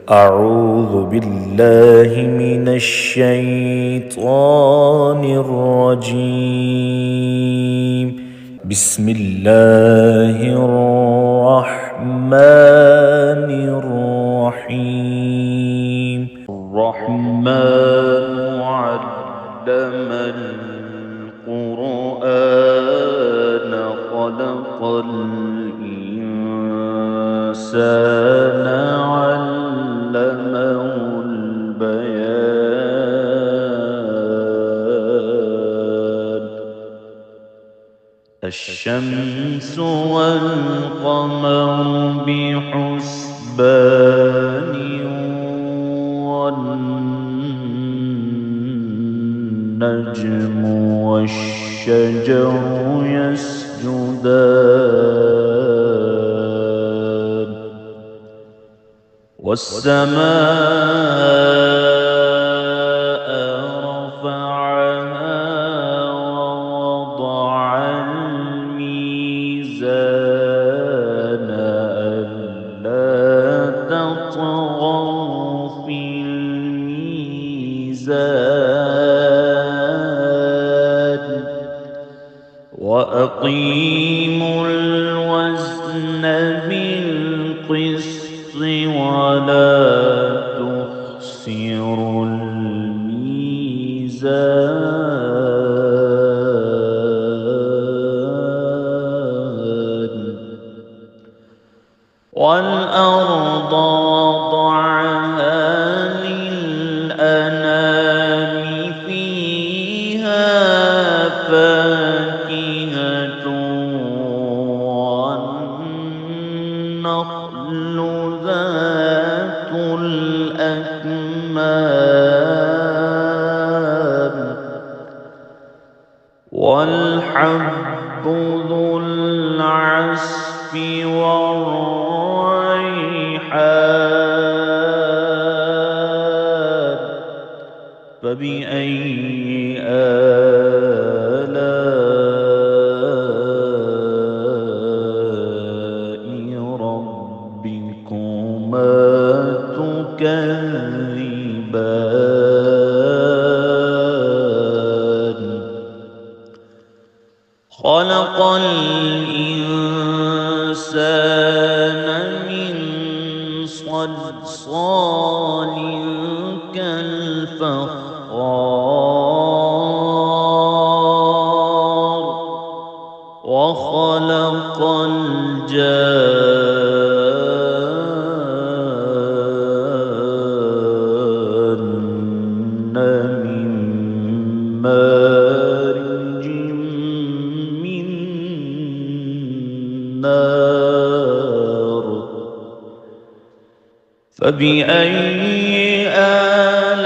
أعوذ بالله من الشيطان الرجيم. بسم الله الرحمن الرحيم. الرحمن علم القرآن خلق الإنسان علمه البيان. الشمس والقمر بحسبان والنجم والشجر يسجدان والسماء رفعها ووضع الميزان ألا تطغوا في الميزان وأقيموا الوزن بالقسط ولا تخسروا الميزان. والأرض وضعها للأنام فيها فاكهة والنخل ذات الأكمام والحب ذو العصف والريحان. فبأي آلاء ربكما تكذبان. خلق الإنسان من صلصال كالفخار وخلق الجان من مارج من نار. فبأي آلاء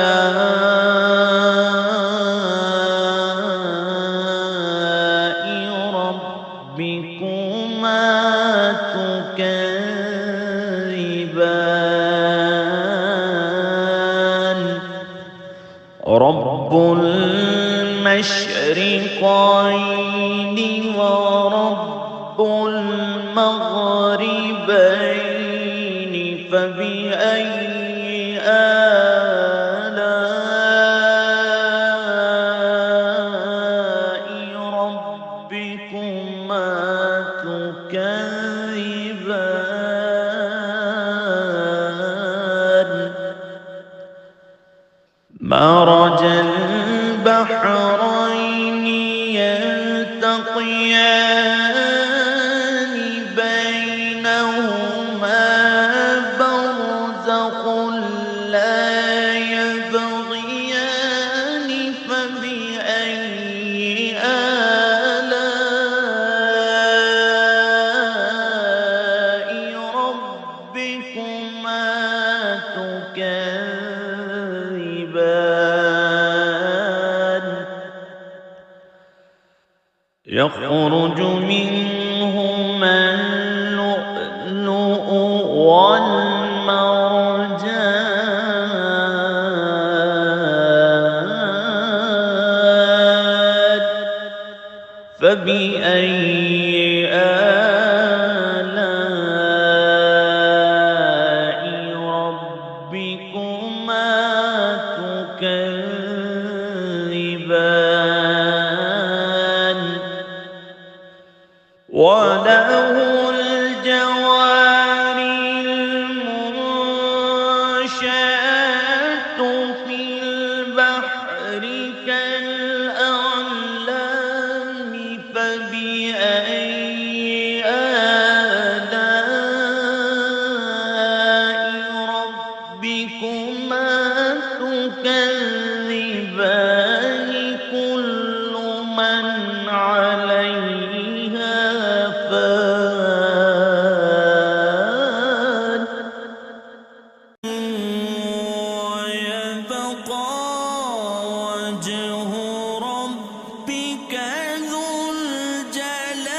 ربكما تكذبان. رب المشرقين ورب المغربين. فبأي آلاء ربكما تكذبان. مرج البحرين يلتقيان بينهما برزخ لا يبغيان. فبأي آلاء ربكما تكذبان. يخرج منهما اللؤلؤ والمرجان. فبأي آلاء تكذبان وله الجوار المنشآت في البحر كالأعلام فبأي آلاء ربكما تكذبان كل من عليها فان ويبقى وجه ربك ذو الجلال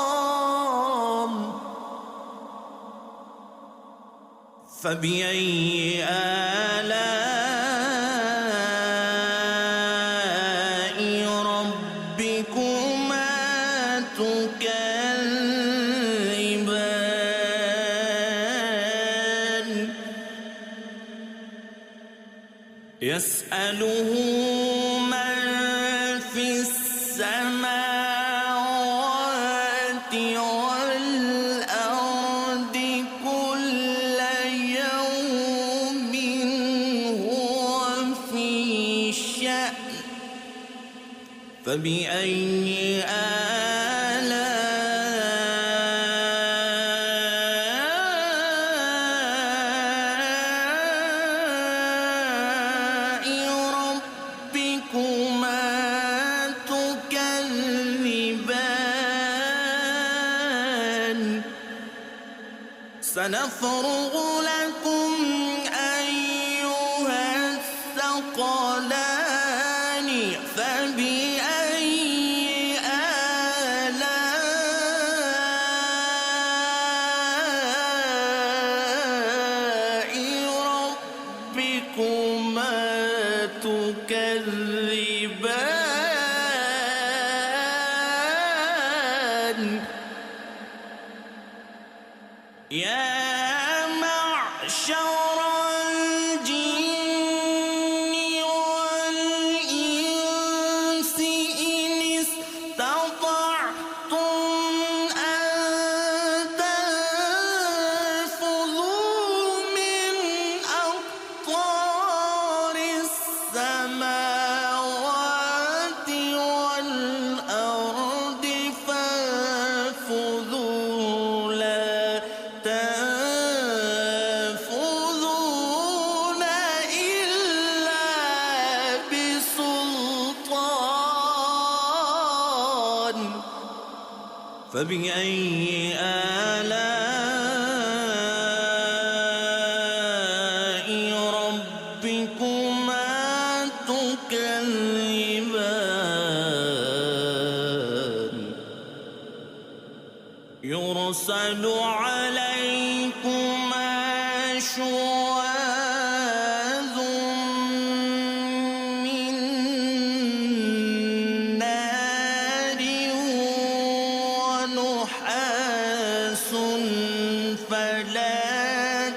والإكرام فبأي آلاء ربكما تكذبان يسأله من في السماوات والأرض كل يوم هو في شأن فبأي آلاء ربكما تكذبان سنفرغ لكم أيها الثقلان فبأي آلاء ربكما تكذبان يا معشر الجن والإنس إن استطعتم أن تنفذوا من أقطار السماوات والأرض فانفذوا لا تنفذون إلا بسلطان فبأي آلاء ربكما تكذبان يرسل عليكما شواظ من نار ونحاس فلا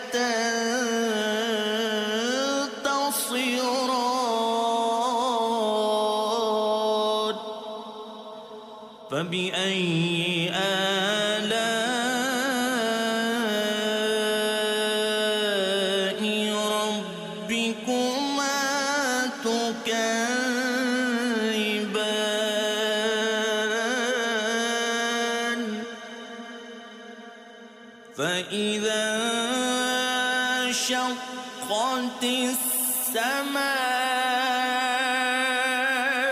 تنتصران فبأي آلاء ربكما تكذبان فإذا انشقت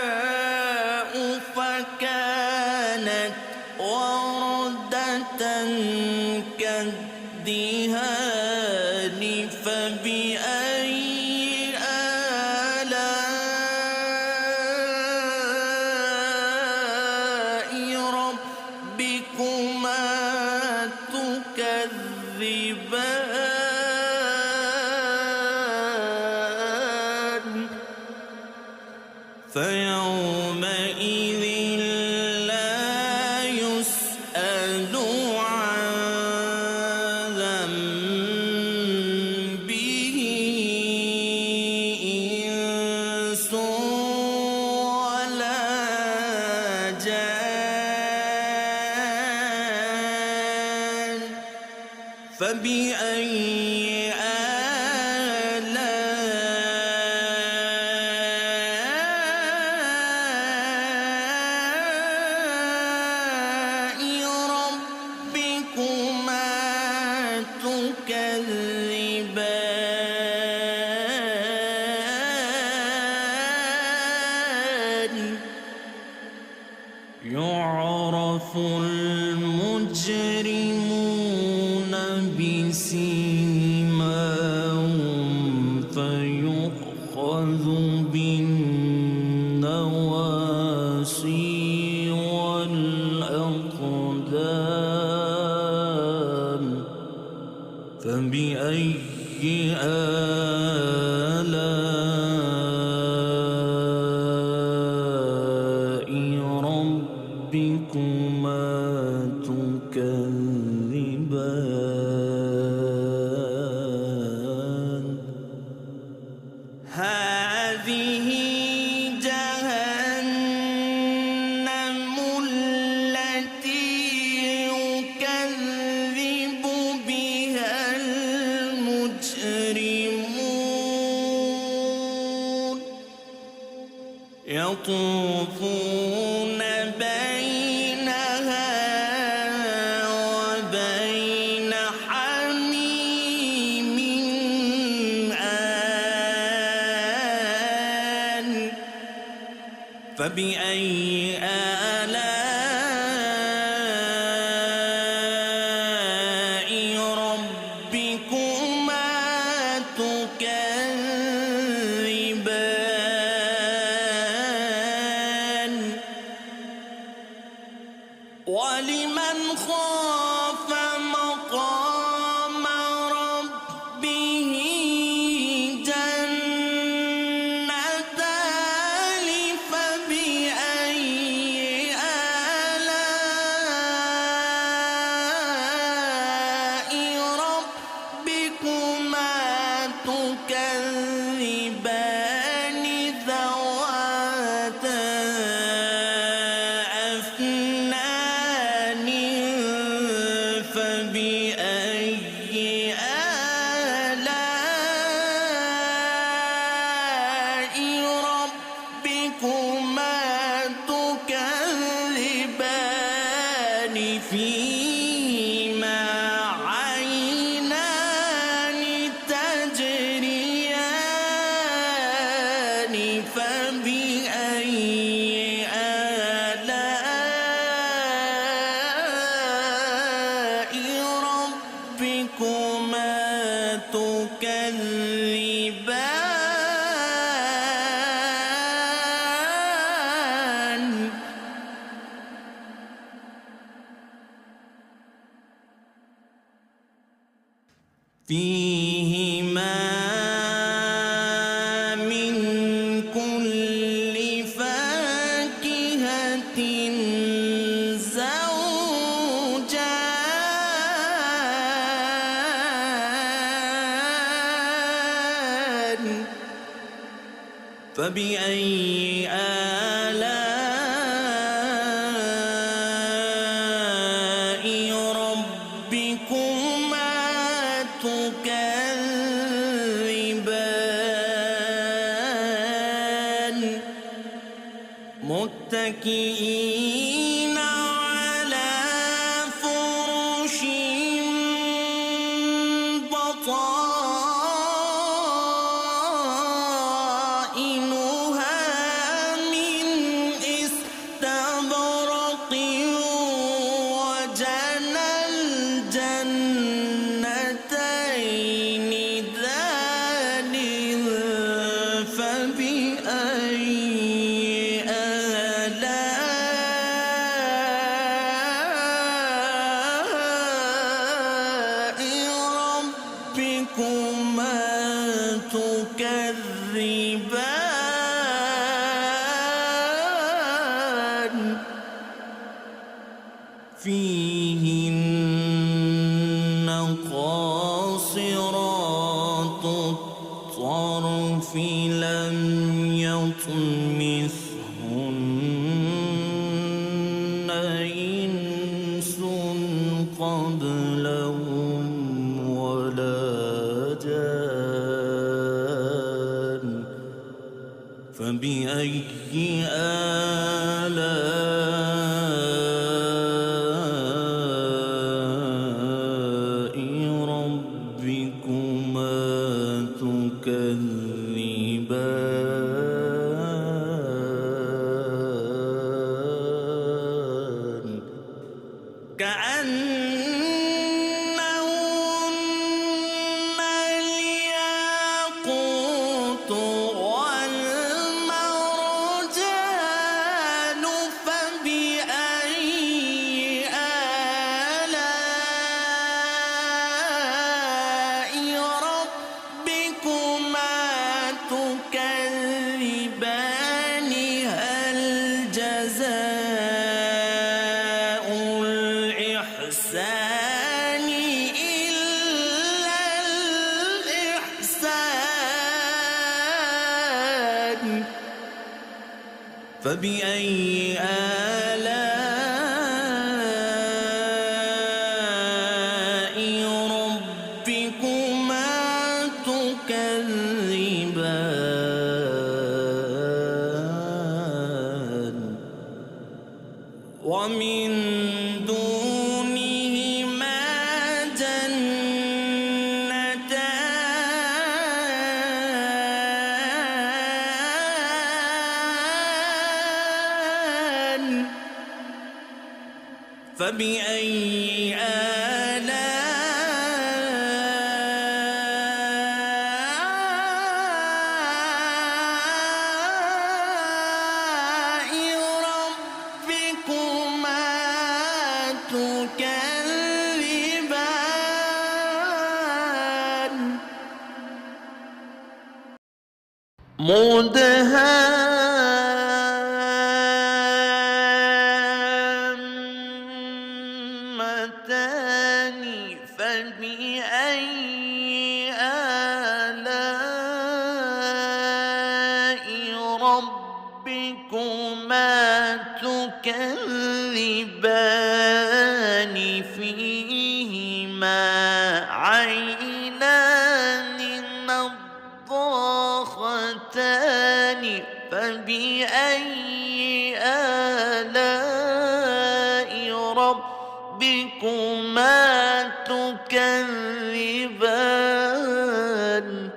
السماء فكانت وردة كالدهان فبأي آلاء ربكما تكذبان فيومئذ لا يسأل فبأي آلاء ربكما تكذبان يعرف المجرمون بسيماهم فيؤخذ بالنواصي والأقدام فبأي آلاء ربكما تكذبان هذه جهنم التي يكذب بها المجرمون يطوفون بينها وبين حميم آن فبأي آلاء ربكما تكذبان ولمن خاف مقام ربه جنتان فبأي آلاء ربكما تكذبان ذواتا أفنان فبأي آلاء ربكما تكذبان فيهما عينان تجريان فبأي آلاء ربكما تكذبان فيهما من كل فاكهة زوجان فبأي آلاء ربكما تكذبان متكئين على فرش بطائنها من استبرق وجنى الجنتين دان فبأي آلاء ربكما تكذبان فيهن قاصرات الطرف لم يطمثهن إنس قبلهم كأنهن الياقوت والمرجان فبأي آلاء ربكما تكذبان هل جزاء الإحسان إلا الإحسان فبأي آلاء ربكما تكذبان ومن دونهما جنتان فبأي آلاء ربكما تكذبان مدهامتان فبأي آلاء ربكما تكذبان فيهما عينان نضاختان فبأي آلاء ربكما تكذبان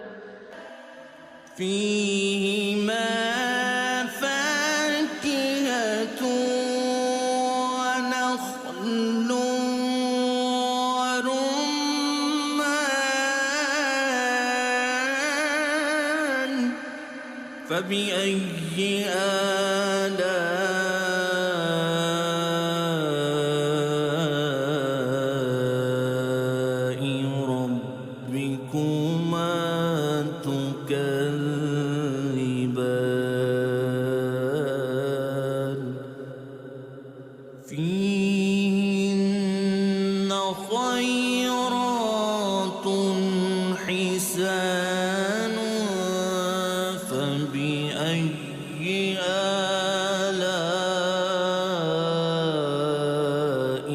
فيهما فاكهة ونخل ورمان فبأي آلاء ربكما تكذبان فيهن خيرات حسان فبأي آلاء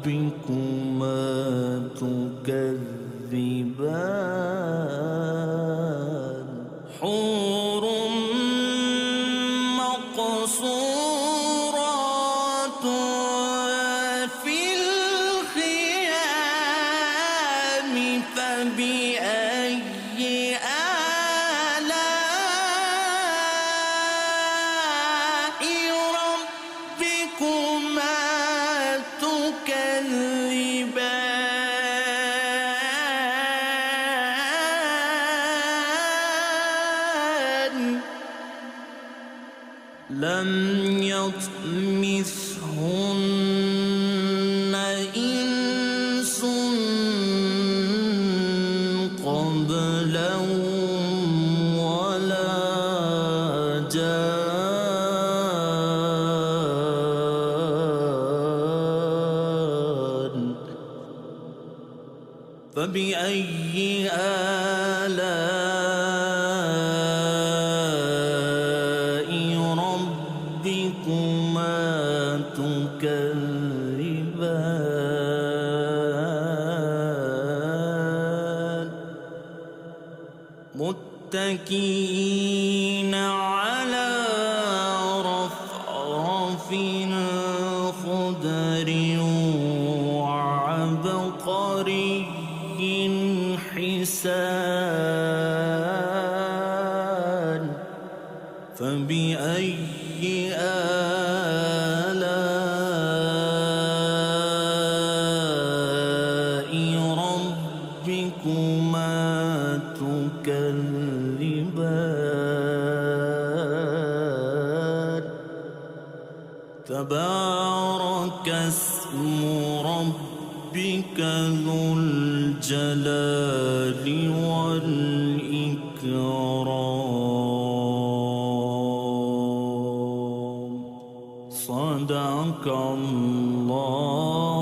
ربكما تكذبان حور مقصورات في الخيام فبأي آلاء ربكما تكذبان لم يطمثهن إنس قبلهم ولا جان فبأي آلاء ربكما تكذبان متكئين على رفرف خضر وعبقري حسان فبأي آلاء ربك ذو الجلال والإكرام. صدق الله